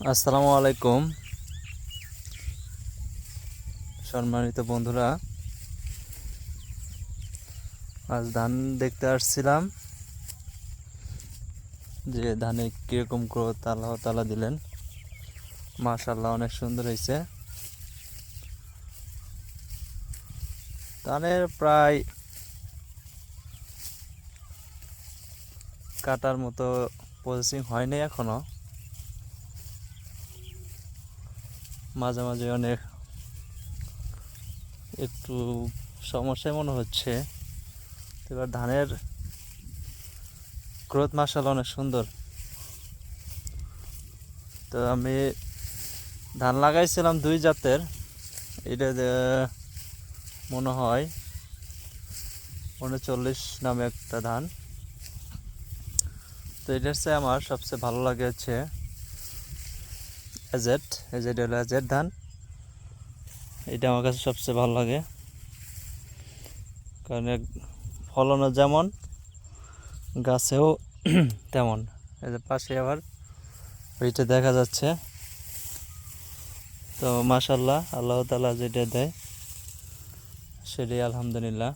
আসসালামু আলাইকুম সম্মানিত বন্ধুরা। আজ ধান দেখতে আসছিলাম যে ধানে কীরকম গ্রোথ আল্লাহ তাআলা দিলেন। মাশাআল্লাহ, অনেক সুন্দর হয়েছে। ধানের প্রায় কাটার মতো প্রসেসিং হয়নি এখনো, মাঝে মাঝে অনেক একটু সমস্যায় মনে হচ্ছে। এবার ধানের গ্রোথ মাশাআল্লাহ অনেক সুন্দর। তো আমি ধান লাগাইছিলাম দুই জাতের, এটা মনে হয় 39 নামে একটা ধান। তো এটার চেয়ে আমার সবচেয়ে ভালো লাগে হচ্ছে এজেড। এজেড হলো এজেড ধান, এটা আমার কাছে সবচেয়ে ভালো লাগে। কারণ ফলনও যেমন, গাছেও তেমন। এই যে পাশে আবার ওইটা দেখা যাচ্ছে। তো মাশাআল্লাহ, আল্লাহ তাআলা যেটা দেয় সেটাই আলহামদুলিল্লাহ।